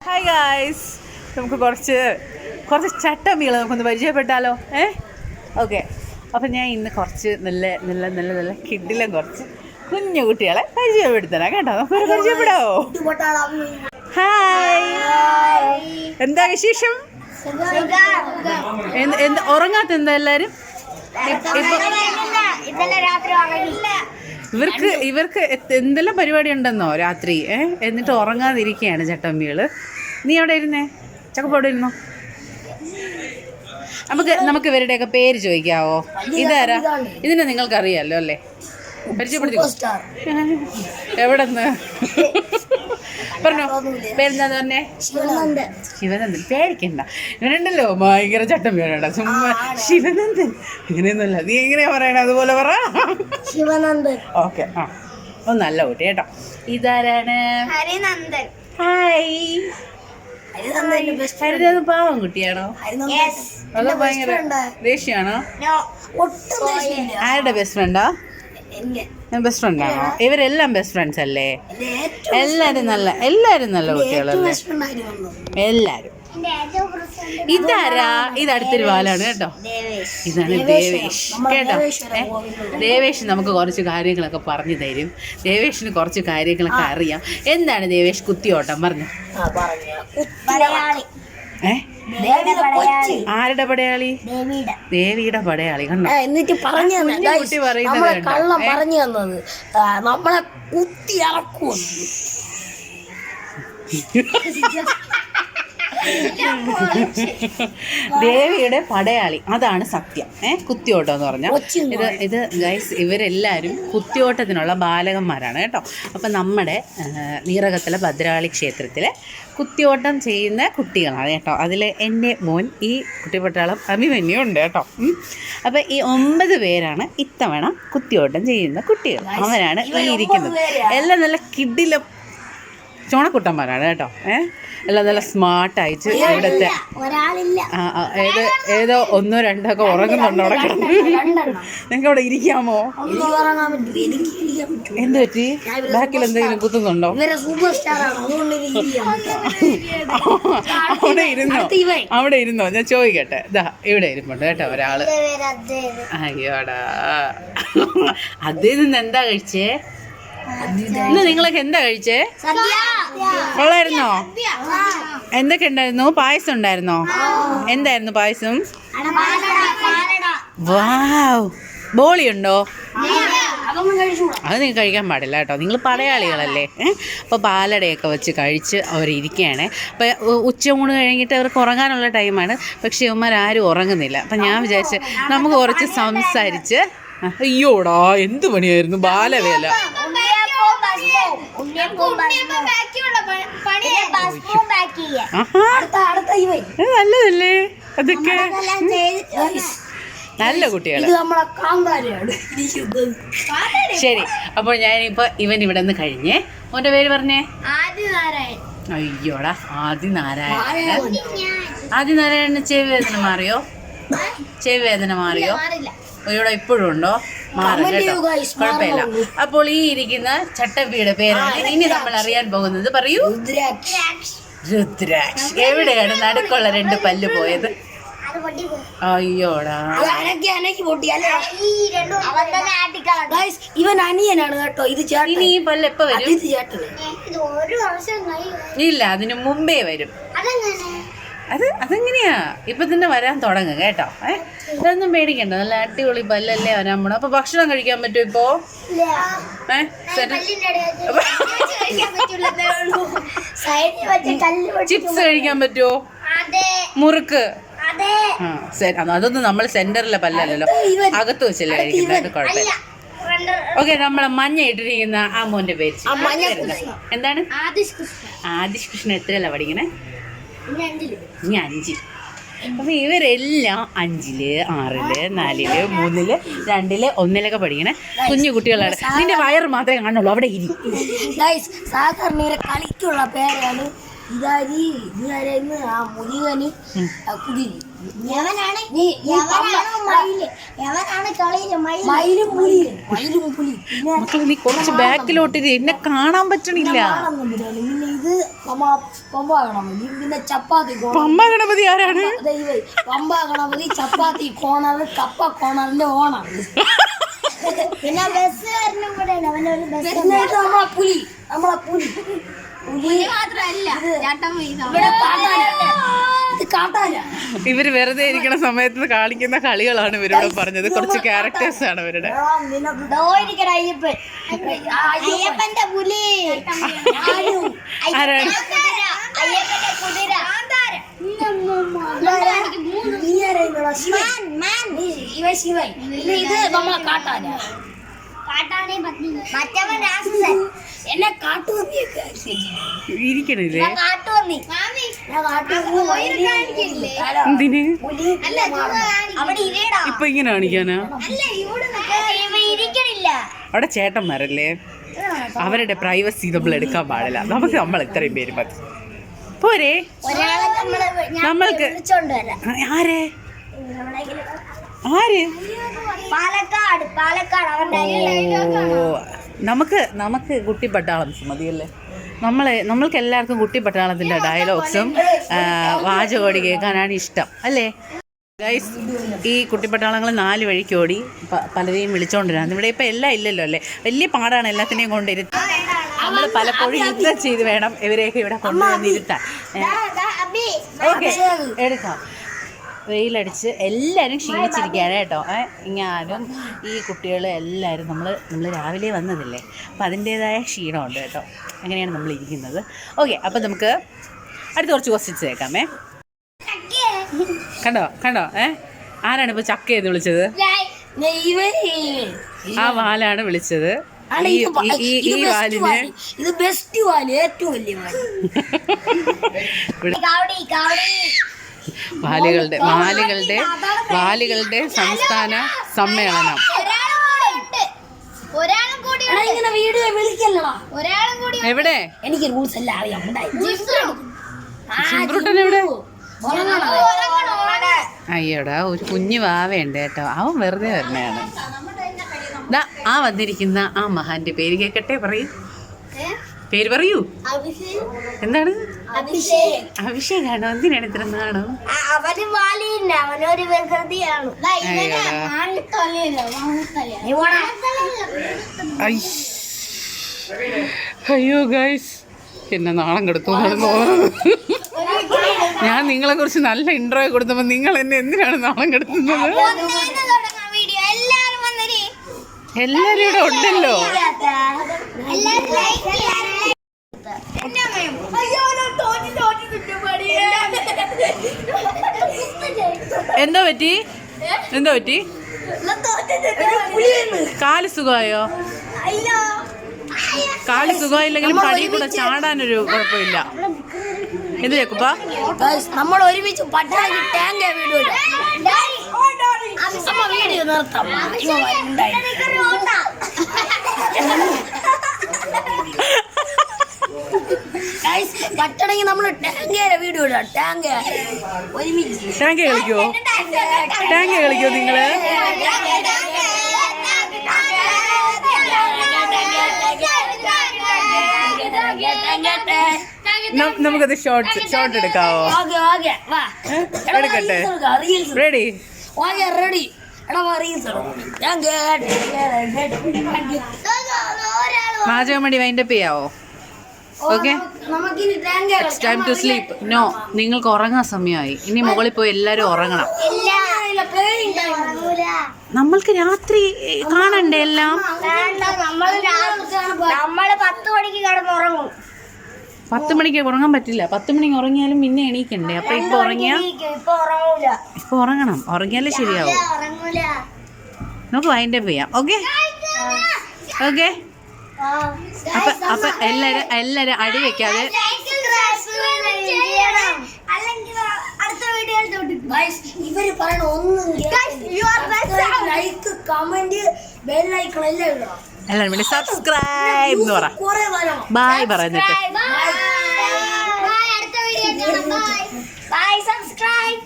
Hi guys, നമുക്ക് കുറച്ച് ചട്ടമ്പികൾ നമുക്കൊന്ന് പരിചയപ്പെട്ടാലോ? ഓക്കെ. അപ്പം ഞാൻ ഇന്ന് കുറച്ച് നല്ല കിഡിലും കുറച്ച് കുഞ്ഞു കുട്ടികളെ പരിചയപ്പെടുത്തണം കേട്ടോ. നമുക്കൊരു പരിചയപ്പെടാവോ? ഹായ്, എന്താ വിശേഷം? ഉറങ്ങാത്ത എന്താ എല്ലാവരും? ഇവർക്ക് എന്തെല്ലാം പരിപാടി ഉണ്ടെന്നോ രാത്രി എന്നിട്ട് ഉറങ്ങാതിരിക്കുകയാണ് ചട്ടമ്പികൾ. നീ എവിടെ ഇരുന്നേ? ചക്കപ്പോടെ ഇരുന്നോ? നമുക്ക് ഇവരുടെയൊക്കെ പേര് ചോദിക്കാവോ? ഇതാരാ? ഇതിനെ നിങ്ങൾക്കറിയാമല്ലോ അല്ലേ? പരിചയപ്പെടുത്തിക്കോ. എവിടെന്ന് പറഞ്ഞോ? പേരെന്താന്ന് പറഞ്ഞേ? ശിവനന്ദൻ. പേടിക്കണ്ട, ഇവരുണ്ടല്ലോ ഭയങ്കര ചട്ടമ്പിയാണ്. ചുമ്മാ ശിവനന്ദൻ അങ്ങനെയൊന്നുമല്ല. നീ എങ്ങനെയാ പറയണേ? അതുപോലെ പറ. ശിവനന്ദൻ. ഓക്കെ. ആ, ഒന്ന് നല്ല കുട്ടി കേട്ടോ. ഇതാരാണ്? ഹരിനന്ദൻ. ഹായ്. ഹരിനന്ദൻ പാവം കുട്ടിയാണോ? അതോ ഭയങ്കര ദേഷ്യമാണോ? ആരുടെ ബെസ്റ്റ് ഫ്രണ്ടാ? ബെസ്റ്റ് ഫ്രണ്ടാണോ? ഇവരെല്ലാം ബെസ്റ്റ് ഫ്രണ്ട്സ് അല്ലേ? എല്ലാരും നല്ല കുട്ടികളല്ലേ എല്ലാരും? ഇതാരാ? ഇത് അടുത്തൊരു വാലാണ് കേട്ടോ. ഇതാണ് ദേവേഷ് കേട്ടോ. ദേവേഷ് നമുക്ക് കുറച്ച് കാര്യങ്ങളൊക്കെ പറഞ്ഞു തരും. ദേവേഷിന് കുറച്ച് കാര്യങ്ങളൊക്കെ അറിയാം. എന്താണ് ദേവേഷ് കുത്തിയോട്ടം? പറഞ്ഞു. ആരുടെ പടയാളി? ദേവിയുടെ പടയാളി. കണ്ടോ? എന്നിട്ട് പറഞ്ഞു കുട്ടി പറയുന്നത് കള്ളം പറഞ്ഞു തന്നത് നമ്മളെ കുത്തി ഇറക്കും. ദേവിയുടെ പടയാളി, അതാണ് സത്യം. കുത്തിയോട്ടം എന്ന് പറഞ്ഞാൽ ഇത് ഗൈസ്, ഇവരെല്ലാവരും കുത്തിയോട്ടത്തിനുള്ള ബാലകന്മാരാണ് കേട്ടോ. അപ്പം നമ്മുടെ നീറകത്തിലെ ഭദ്രകാളി ക്ഷേത്രത്തിൽ കുത്തിയോട്ടം ചെയ്യുന്ന കുട്ടികളാണ് കേട്ടോ. അതിൽ എൻ്റെ മോൻ ഈ കുട്ടിപ്പട്ടാളം അഭിമന്യു ഉണ്ട് കേട്ടോ. അപ്പം ഈ 9 പേരാണ് ഇത്തവണ കുത്തിയോട്ടം ചെയ്യുന്ന കുട്ടികൾ. അവരാണ് ഈ ഇരിക്കുന്നത്. എല്ലാം നല്ല കിഡിലും ചോണക്കുട്ടന്മാരാണ് കേട്ടോ. എല്ലാം നല്ല സ്മാർട്ടായിട്ട് ഇവിടുത്തെ ഏതോ 1, 2 ഒക്കെ ഉറങ്ങുന്നുണ്ടോ? അവിടെ നിങ്ങൾക്ക് അവിടെ ഇരിക്കാമോ? എന്ത് പറ്റി? ബാക്കിൽ എന്തെങ്കിലും കുത്തുന്നുണ്ടോ? അവിടെ ഇരുന്നോ? ഞാൻ ചോദിക്കട്ടെ. ഇതാ ഇവിടെ ഇരിപ്പുണ്ട് കേട്ടോ ഒരാള്. അയ്യോടാ, അതിൽ നിന്ന് എന്താ കഴിച്ചേ? ഇന്ന് നിങ്ങളൊക്കെ എന്താ കഴിച്ചേ? കൊള്ളായിരുന്നോ? എന്തൊക്കെ ഉണ്ടായിരുന്നു? പായസം ഉണ്ടായിരുന്നോ? എന്തായിരുന്നു പായസം? വാവ്. ബോളി ഉണ്ടോ? അത് നിങ്ങൾ കഴിക്കാൻ പാടില്ല കേട്ടോ. നിങ്ങൾ പടയാളികളല്ലേ. അപ്പോൾ പാലടയൊക്കെ വെച്ച് കഴിച്ച് അവരിയ്ക്കുകയാണ്. അപ്പോൾ ഉച്ചയൂണ് കഴിഞ്ഞിട്ട് അവർക്ക് ഉറങ്ങാനുള്ള ടൈമാണ്. പക്ഷേ ഇവന്മാരാരും ഉറങ്ങുന്നില്ല. അപ്പം ഞാൻ വിചാരിച്ച് നമുക്ക് കുറച്ച് സംസാരിച്ച്. അയ്യോടാ, എന്ത് പണിയായിരുന്നു! ബാലവേല. നല്ലതല്ലേ അതൊക്കെ? നല്ല കുട്ടികൾ. ശരി, അപ്പോൾ ഞാനിപ്പോൾ ഇവൻ ഇവിടെ നിന്ന് കഴിഞ്ഞേ. മോൻ്റെ പേര് പറഞ്ഞേ? അയ്യോടാ, ആദിനാരായണന് ചെവി വേദന മാറിയോ? ചെവി വേദന മാറിയോ? ഇവിടെ ഇപ്പോഴും ഉണ്ടോ? മാറും കേട്ടോ, കുഴപ്പമില്ല. അപ്പോൾ ഈ ഇരിക്കുന്ന ചട്ടമ്പിയുടെ പേരാണ് ഇനി നമ്മൾ അറിയാൻ പോകുന്നത്. പറയൂ. രുദ്രാക്ഷ്. എവിടെയാണ് നടുക്കുള്ള 2 പല്ല് പോയത്? അയ്യോടാ, ഇവൻ അനിയനാണ് കേട്ടോ. ഇത് ഇനി ഈ പല്ല് എപ്പോ വരും? ഇല്ല, അതിന് മുമ്പേ വരും. അതെങ്ങനെയാ? ഇപ്പൊ തന്നെ വരാൻ തുടങ്ങും കേട്ടോ. ഇതൊന്നും പേടിക്കണ്ട, നല്ല അടിപൊളി പല്ലല്ലേ വരാൻ പോണ. അപ്പൊ ഭക്ഷണം കഴിക്കാൻ പറ്റുമോ ഇപ്പോ? ചിപ്സ് കഴിക്കാൻ പറ്റുമോ? മുറുക്ക്? അതൊന്നും നമ്മൾ സെന്ററിലെ പല്ലല്ലോ, അകത്ത് വെച്ചല്ലേ കഴിക്കുന്നത്. കുഴപ്പമില്ല. ഓക്കെ, നമ്മളെ മഞ്ഞ ഇട്ടിരിക്കുന്ന ആ മോന്റെ പേര് എന്താണ്? ആദിഷ് കൃഷ്ണൻ. എത്രയല്ല പഠിക്കണേ? ഇനി 5. അപ്പൊ ഇവരെല്ലാം 5, 6, 4, 3, 2, 1 പഠിക്കണേ കുഞ്ഞു കുട്ടികളാണ്. നിന്റെ വയറ് മാത്രമേ കാണുള്ളൂ. അവിടെ ഇരി. സാധാരണ കളിക്കുള്ള പേരാണ് മുരുകന് കുതിരി. മക്കളെ, നീ കുറച്ച് ബാക്കിലോട്ട് എന്നെ കാണാൻ പറ്റണില്ല. ഇത് പമ്പ ഗണപതി പിന്നെ ചപ്പാത്തി പമ്പ ഗണപതി ആരാണ്? പമ്പ ഗണപതി ചപ്പാത്തി കോണർ കപ്പ കോണറിന്റെ ഓണർ. പിന്നെ ബസ്സുകാരനും കൂടെ നമ്മളെ പുലി മാത്രല്ല ഇവര് വെറുതെ ഇരിക്കുന്ന സമയത്ത് കാണിക്കുന്ന കളികളാണ് ഇവരോട് പറഞ്ഞത്. കുറച്ച് ക്യാരക്ടേഴ്സ് ആണ് ഇവരുടെ. അയ്യപ്പന്റെ പുലി ആരാണ്? ശിവൻ ഇത് നമ്മളെ കാട്ടാന മറ്റവൻ രാക്ഷസൻ എന്നെ കാട്ടുപന്നിയൊക്കെ ഇരിക്കണില്ലേ? എന്തിന് ഇപ്പൊ ഇങ്ങനെ കാണിക്കാനാ? അവിടെ ചേട്ടന്മാരല്ലേ, അവരുടെ പ്രൈവസി നമ്മൾ എടുക്കാൻ പാടില്ല. നമുക്ക് നമ്മൾ ഇത്രയും പേര് മതി പോരെ. നമ്മൾക്ക് ആര് നമുക്ക് കുട്ടിപ്പട്ടാളം മതിയല്ലേ. നമ്മൾക്ക് എല്ലാവർക്കും കുട്ടിപ്പട്ടാളത്തിൻ്റെ ഡയലോഗ്സും വാചകോടി കേൾക്കാനാണ് ഇഷ്ടം അല്ലേ ഗൈസ്? ഈ കുട്ടിപ്പട്ടാളങ്ങൾ 4 വഴിക്ക് ഓടി പലരെയും വിളിച്ചോണ്ടിരുന്നത്. ഇവിടെ ഇപ്പം എല്ലാം ഇല്ലല്ലോ അല്ലേ? വലിയ പാടാണ് എല്ലാത്തിനെയും കൊണ്ടിരുത്തി. നമ്മൾ പലപ്പോഴും യുദ്ധം ചെയ്ത് വേണം ഇവരെയൊക്കെ ഇവിടെ കൊണ്ടുവന്നിരുത്താൻ. ഓക്കെ എടുക്കാം. വെയിലടിച്ച് എല്ലാവരും ക്ഷീണിച്ചിരിക്കുകയാണ് കേട്ടോ. ഞാനും ഈ കുട്ടികളും എല്ലാവരും നമ്മൾ രാവിലെ വന്നതല്ലേ, അപ്പോൾ അതിൻ്റേതായ ക്ഷീണമുണ്ട് കേട്ടോ. അങ്ങനെയാണ് നമ്മൾ ഇരിക്കുന്നത്. ഓക്കെ, അപ്പോൾ നമുക്ക് അടുത്ത കുറച്ച് ക്വസ്റ്റ്യൻസ് കേൾക്കാമേ. കണ്ടോ ആരാണ് ഇപ്പോൾ ചക്ക എന്ന് വിളിച്ചത്? ആ വാലാണ് വിളിച്ചത്. ഈ വാലിന് ഇത് ബെസ്റ്റ് വാല്, ഏറ്റവും വലിയ വാലുകളുടെ സംസ്ഥാന സമ്മേളനം. എവിടെ? എനിക്ക് റൂൾസ് എല്ലാം അറിയാം. എവിടെ? അയ്യോടാ, ഒരു കുഞ്ഞു വാവയുണ്ട് കേട്ടോ. അവൻ വെറുതെ വരണയാണ്. ആ വന്നിരിക്കുന്ന ആ മഹാന്റെ പേര് കേൾക്കട്ടെ. പേര് പറയൂ. എന്താണ്? അഭിഷേകാണോ? എന്തിനാണ് ഇത്ര നാണം? അയ്യോ ഗൈസ്, എന്നെ നാളം കെടുത്തു. ഞാൻ നിങ്ങളെ കുറിച്ച് നല്ല ഇൻട്രോ കൊടുത്തപ്പോ നിങ്ങൾ എന്നെ എന്തിനാണ് നാളം കെടുത്തുന്നത്? എല്ലാരും ഇവിടെ ഉണ്ടല്ലോ. എന്താ പറ്റി? കാല് സുഖമായോ? കാല് സുഖമായില്ലെങ്കിലും പടി കൂടെ ചാടാനൊരു കുഴപ്പമില്ല. എന്ത് ചേക്കുപ്പ? നമ്മൾ ഒരുമിച്ച് പട്ടാളി ടാങ്ക് വീഡിയോ നിർത്താം. പട്ടണെങ്കിൽ നമ്മള് ടാങ്കേരെ വീഡിയോ ഇടാം. ടാങ്ക് കളിക്കോ? ടാങ്ക് കളിക്കോ നിങ്ങള്? നമുക്കത് ഷോർട്ട് എടുക്കാവോ? എടുക്കട്ടെ. റെഡി? റെഡി. പാചകമടി വൈൻഡപ്പ് ചെയ്യാവോ? Okay, time to sleep. No, നിങ്ങൾക്ക് ഉറങ്ങാൻ സമയമായി. ഇനി മുകളിൽ പോയി എല്ലാവരും ഉറങ്ങണം. നമ്മൾക്ക് രാത്രി കാണണ്ടേ എല്ലാം? 10 മണിക്ക് ഉറങ്ങാൻ പറ്റില്ല. 10 മണിക്ക് ഉറങ്ങിയാലും പിന്നെ എണീക്കണ്ടേ? അപ്പൊ ഇപ്പൊ ഉറങ്ങണം. ഉറങ്ങിയാലേ ശരിയാവും. നമുക്ക് വൈൻഡപ്പ് ചെയ്യാം. ഓക്കെ അപ്പൊ എല്ലാരും അടി വെക്കാതെ ഇവര് പറയണ ഒന്നും ലൈക്ക് കമന്റ് ബെല്ലൈക്കൺ എല്ലാം ഇടണം. എല്ലാരും വേണ്ടി സബ്സ്ക്രൈബ് എന്ന് പറ. ബായ് പറയുന്നിട്ട്. Bye, subscribe.